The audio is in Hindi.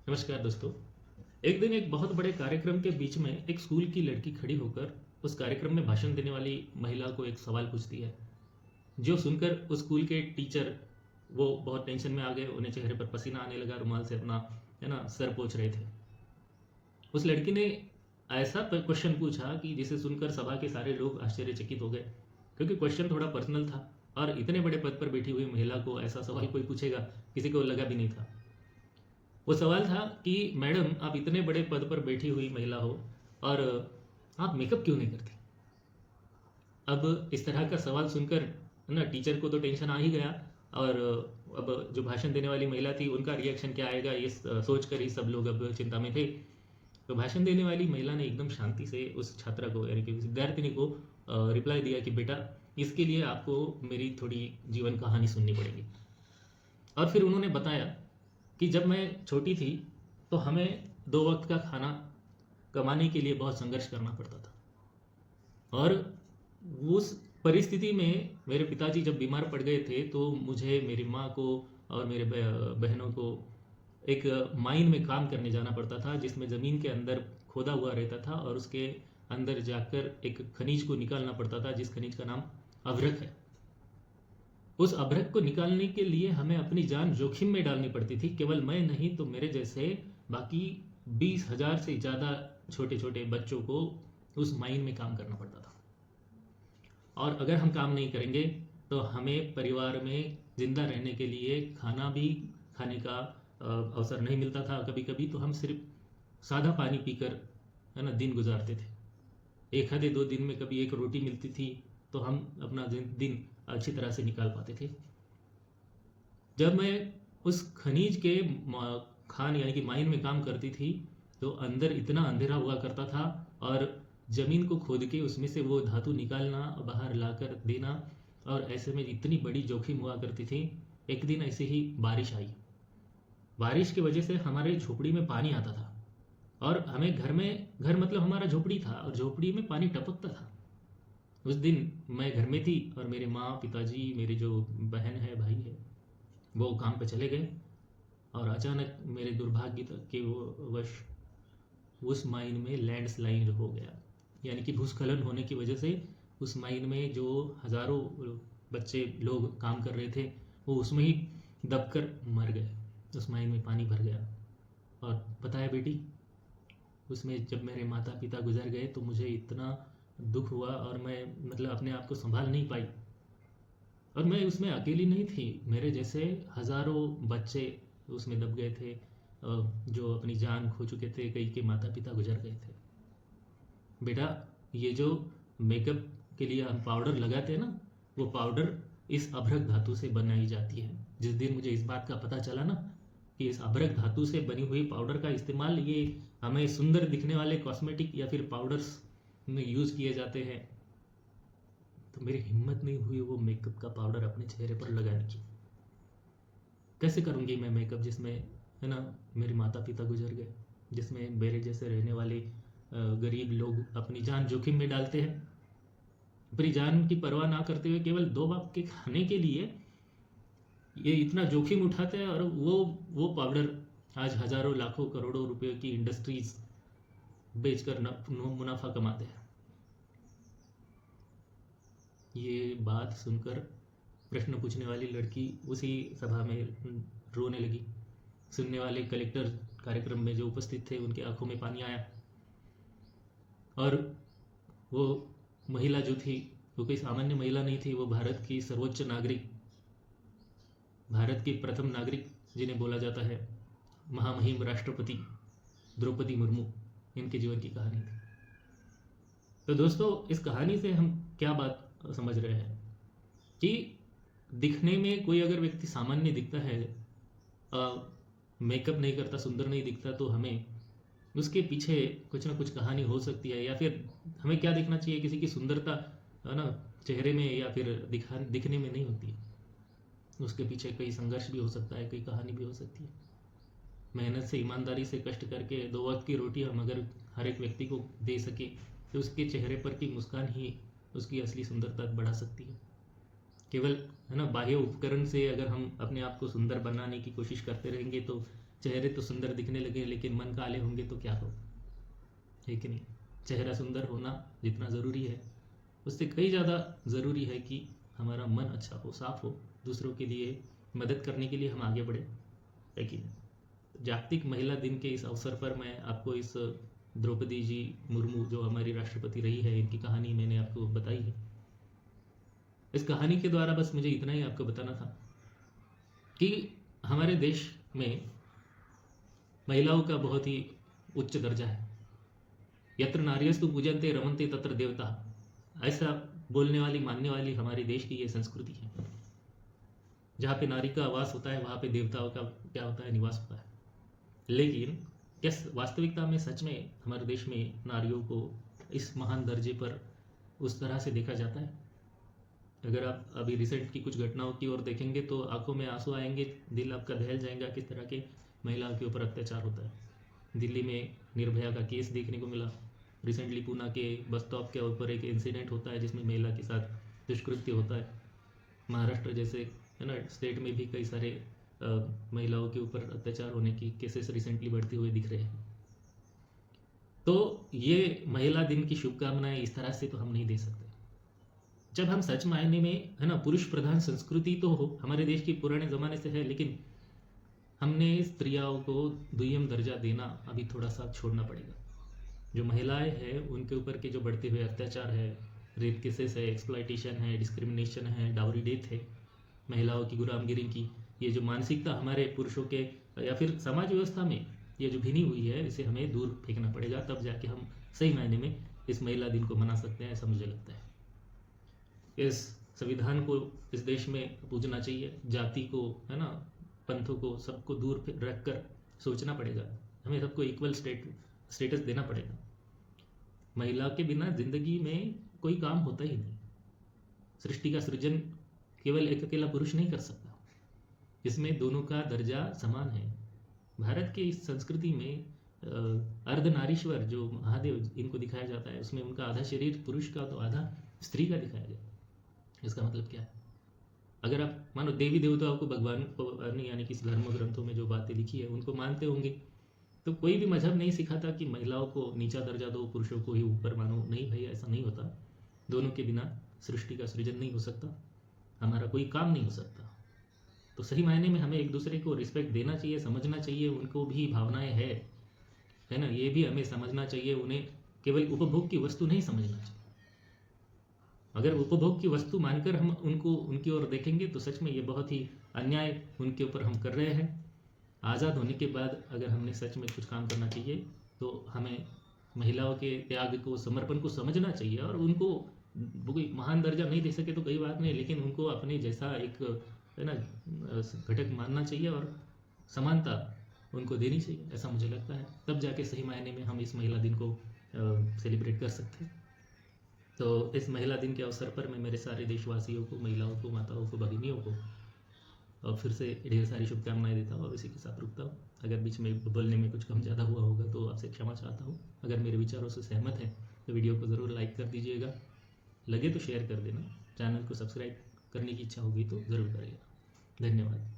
नमस्कार दोस्तों। एक दिन एक बहुत बड़े कार्यक्रम के बीच में एक स्कूल की लड़की खड़ी होकर उस कार्यक्रम में भाषण देने वाली महिला को एक सवाल पूछती है, जो सुनकर उस स्कूल के टीचर वो बहुत टेंशन में आ गए। उन्हें चेहरे पर पसीना आने लगा, रुमाल से अपना सर पोंछ रहे थे। उस लड़की ने ऐसा क्वेश्चन पूछा कि जिसे सुनकर सभा के सारे लोग आश्चर्यचकित हो गए, क्योंकि क्वेश्चन थोड़ा पर्सनल था और इतने बड़े पद पर बैठी हुई महिला को ऐसा सवाल कोई पूछेगा, किसी को लगा भी नहीं था। वो सवाल था कि मैडम, आप इतने बड़े पद पर बैठी हुई महिला हो और आप मेकअप क्यों नहीं करती। अब इस तरह का सवाल सुनकर ना टीचर को तो टेंशन आ ही गया, और अब जो भाषण देने वाली महिला थी उनका रिएक्शन क्या आएगा ये सोच कर ही सब लोग अब चिंता में थे। तो भाषण देने वाली महिला ने एकदम शांति से उस छात्रा को यानी कि विद्यार्थिनी को रिप्लाई दिया कि बेटा, इसके लिए आपको मेरी थोड़ी जीवन कहानी सुननी पड़ेगी। और फिर उन्होंने बताया कि जब मैं छोटी थी तो हमें 2 वक्त का खाना कमाने के लिए बहुत संघर्ष करना पड़ता था, और उस परिस्थिति में मेरे पिताजी जब बीमार पड़ गए थे तो मुझे, मेरी माँ को और मेरे बहनों को एक माइन में काम करने जाना पड़ता था, जिसमें ज़मीन के अंदर खोदा हुआ रहता था और उसके अंदर जाकर एक खनिज को निकालना पड़ता था, जिस खनिज का नाम अभ्रक है। उस अभ्रक को निकालने के लिए हमें अपनी जान जोखिम में डालनी पड़ती थी। केवल मैं नहीं तो मेरे जैसे बाकी 20,000 से ज़्यादा छोटे छोटे बच्चों को उस माइन में काम करना पड़ता था। और अगर हम काम नहीं करेंगे तो हमें परिवार में ज़िंदा रहने के लिए खाना भी खाने का अवसर नहीं मिलता था। कभी कभी तो हम सिर्फ सादा पानी पीकर दिन गुजारते थे। एक आधे 2 दिन में कभी एक रोटी मिलती थी तो हम अपना दिन अच्छी तरह से निकाल पाते थे। जब मैं उस खनिज के खान यानी कि माइन में काम करती थी तो अंदर इतना अंधेरा हुआ करता था, और ज़मीन को खोद के उसमें से वो धातु निकालना, बाहर लाकर देना, और ऐसे में इतनी बड़ी जोखिम हुआ करती थी। एक दिन ऐसे ही बारिश आई। बारिश की वजह से हमारे झोपड़ी में पानी आता था, और हमें घर मतलब हमारा झोपड़ी था और झोपड़ी में पानी टपकता था। उस दिन मैं घर में थी और मेरे माँ, पिताजी, मेरी जो बहन है, भाई है, वो काम पे चले गए, और अचानक मेरे दुर्भाग्य के वो वश उस माइन में लैंडस्लाइड हो गया। यानी कि भूस्खलन होने की वजह से उस माइन में जो हज़ारों बच्चे लोग काम कर रहे थे वो उसमें ही दबकर मर गए। उस माइन में पानी भर गया। और पता है बेटी, उसमें जब मेरे माता पिता गुजर गए तो मुझे इतना दुख हुआ, और मैं मतलब अपने आप को संभाल नहीं पाई। और मैं उसमें अकेली नहीं थी, मेरे जैसे हज़ारों बच्चे उसमें दब गए थे, जो अपनी जान खो चुके थे, कई के माता पिता गुजर गए थे। बेटा, ये जो मेकअप के लिए हम पाउडर लगाते हैं ना, वो पाउडर इस अभ्रक धातु से बनाई जाती है। जिस दिन मुझे इस बात का पता चला ना कि इस अभ्रक धातु से बनी हुई पाउडर का इस्तेमाल ये हमें सुंदर दिखने वाले कॉस्मेटिक या फिर पाउडर्स में यूज़ किए जाते हैं, तो मेरी हिम्मत नहीं हुई वो मेकअप का पाउडर अपने चेहरे पर लगाने की। कैसे करूँगी मैं मेकअप जिसमें मेरे माता पिता गुजर गए, जिसमें मेरे जैसे रहने वाले गरीब लोग अपनी जान जोखिम में डालते हैं, अपनी जान की परवाह ना करते हुए केवल 2 वक्त के खाने के लिए ये इतना जोखिम उठाते हैं, और वो पाउडर आज हज़ारों लाखों करोड़ों रुपए की इंडस्ट्रीज बेचकर मुनाफा कमाते हैं। ये बात सुनकर प्रश्न पूछने वाली लड़की उसी सभा में रोने लगी। सुनने वाले कलेक्टर कार्यक्रम में जो उपस्थित थे उनके आंखों में पानी आया, और वो महिला जो थी वो कोई सामान्य महिला नहीं थी, वो भारत की सर्वोच्च नागरिक, भारत की प्रथम नागरिक जिन्हें बोला जाता है महामहिम राष्ट्रपति द्रौपदी मुर्मू, इनके जीवन की कहानी थी। तो दोस्तों, इस कहानी से हम क्या बात समझ रहे हैं कि दिखने में कोई अगर व्यक्ति सामान्य दिखता है, मेकअप नहीं करता, सुंदर नहीं दिखता, तो हमें उसके पीछे कुछ ना कुछ कहानी हो सकती है। या फिर हमें क्या देखना चाहिए, किसी की सुंदरता है ना चेहरे में या फिर दिखने में नहीं होती है, उसके पीछे कई संघर्ष भी हो सकता है, कई कहानी भी हो सकती है। मेहनत से, ईमानदारी से कष्ट करके 2 वक्त की रोटी हम अगर हर एक व्यक्ति को दे सके तो उसके चेहरे पर की मुस्कान ही उसकी असली सुंदरता बढ़ा सकती है। केवल बाह्य उपकरण से अगर हम अपने आप को सुंदर बनाने की कोशिश करते रहेंगे तो चेहरे तो सुंदर दिखने लगे लेकिन मन काले होंगे तो क्या हो, है कि नहीं? चेहरा सुंदर होना जितना ज़रूरी है उससे कई ज़्यादा ज़रूरी है कि हमारा मन अच्छा हो, साफ हो, दूसरों के लिए मदद करने के लिए हम आगे बढ़े, है कि नहीं? जागतिक महिला दिन के इस अवसर पर मैं आपको इस द्रौपदी जी मुर्मू जो हमारी राष्ट्रपति रही है, इनकी कहानी मैंने आपको बताई है। इस कहानी के द्वारा बस मुझे इतना ही आपको बताना था कि हमारे देश में महिलाओं का बहुत ही उच्च दर्जा है। यत्र नार्यस्तु पूजन्ते रमन्ते तत्र देवता, ऐसा बोलने वाली मानने वाली हमारे देश की ये संस्कृति है। जहाँ पे नारी का आवास होता है वहाँ पे देवताओं का क्या होता है, निवास होता है। लेकिन क्या वास्तविकता में सच में हमारे देश में नारियों को इस महान दर्जे पर उस तरह से देखा जाता है? अगर आप अभी रिसेंट की कुछ घटनाओं की ओर देखेंगे तो आंखों में आंसू आएंगे, दिल आपका दहल जाएगा किस तरह के महिलाओं के ऊपर अत्याचार होता है। दिल्ली में निर्भया का केस देखने को मिला, रिसेंटली पूना के बस स्टॉप के ऊपर एक इंसिडेंट होता है जिसमें महिला के साथ दुष्कृत्य होता है। महाराष्ट्र जैसे है ना स्टेट में भी कई सारे महिलाओं के ऊपर अत्याचार होने की केसेस रिसेंटली बढ़ते हुए दिख रहे हैं। तो ये महिला दिन की शुभकामनाएं इस तरह से तो हम नहीं दे सकते। जब हम सच मायने में है ना पुरुष प्रधान संस्कृति तो हो हमारे देश की पुराने ज़माने से है, लेकिन हमने स्त्रियों को दुय्यम दर्जा देना अभी थोड़ा सा छोड़ना पड़ेगा। जो महिलाएं हैं उनके ऊपर के जो बढ़ते हुए अत्याचार है, रेप केसेस है, एक्सप्लॉयटेशन है, डिस्क्रिमिनेशन है, डाउरी डेथ है, महिलाओं की गुलामगिरी की ये जो मानसिकता हमारे पुरुषों के या फिर समाज व्यवस्था में ये जो भिनी हुई है, इसे हमें दूर फेंकना पड़ेगा। तब जाके हम सही मायने में इस महिला दिन को मना सकते हैं, ऐसा मुझे लगता है। इस संविधान को इस देश में पूजना चाहिए, जाति को है ना, पंथों को, सबको दूर रख कर सोचना पड़ेगा। हमें सबको इक्वल स्टेटस देना पड़ेगा। महिला के बिना जिंदगी में कोई काम होता ही नहीं। सृष्टि का सृजन केवल एक अकेला पुरुष नहीं कर सकता, इसमें दोनों का दर्जा समान है। भारत की इस संस्कृति में अर्धनारीश्वर जो महादेव इनको दिखाया जाता है, उसमें उनका आधा शरीर पुरुष का तो आधा स्त्री का दिखाया गया। इसका मतलब क्या है? अगर आप मानो देवी देवताओं को भगवान को यानी कि धर्म ग्रंथों में जो बातें लिखी है उनको मानते होंगे, तो कोई भी मजहब नहीं सिखाता कि महिलाओं को नीचा दर्जा दो, पुरुषों को ही ऊपर मानो। नहीं भाई, ऐसा नहीं होता। दोनों के बिना सृष्टि का सृजन नहीं हो सकता, हमारा कोई काम नहीं हो सकता। तो सही मायने में हमें एक दूसरे को रिस्पेक्ट देना चाहिए, समझना चाहिए, उनको भी भावनाएं है ना, ये भी हमें समझना चाहिए। उन्हें केवल उपभोग की वस्तु नहीं समझना चाहिए। अगर उपभोग की वस्तु मानकर हम उनको उनकी ओर देखेंगे तो सच में ये बहुत ही अन्याय उनके ऊपर हम कर रहे हैं। आज़ाद होने के बाद अगर हमने सच में कुछ काम करना चाहिए तो हमें महिलाओं के त्याग को, समर्पण को समझना चाहिए, और उनको कोई महान दर्जा नहीं दे सके तो कोई बात नहीं, लेकिन उनको अपने जैसा एक है ना घटक मानना चाहिए और समानता उनको देनी चाहिए, ऐसा मुझे लगता है। तब जाके सही मायने में हम इस महिला दिन को सेलिब्रेट कर सकते हैं। तो इस महिला दिन के अवसर पर मैं मेरे सारे देशवासियों को, महिलाओं को, माताओं को, भगिनियों को और फिर से ढेर सारी शुभकामनाएं देता हूँ और इसी के साथ रुकता हूँ। अगर बीच में बोलने में कुछ कम ज़्यादा हुआ होगा तो आपसे क्षमा चाहता हूँ। अगर मेरे विचारों से सहमत हैं तो वीडियो को ज़रूर लाइक कर दीजिएगा, लगे तो शेयर कर देना, चैनल को सब्सक्राइब करने की इच्छा होगी तो ज़रूर करिएगा। धन्यवाद।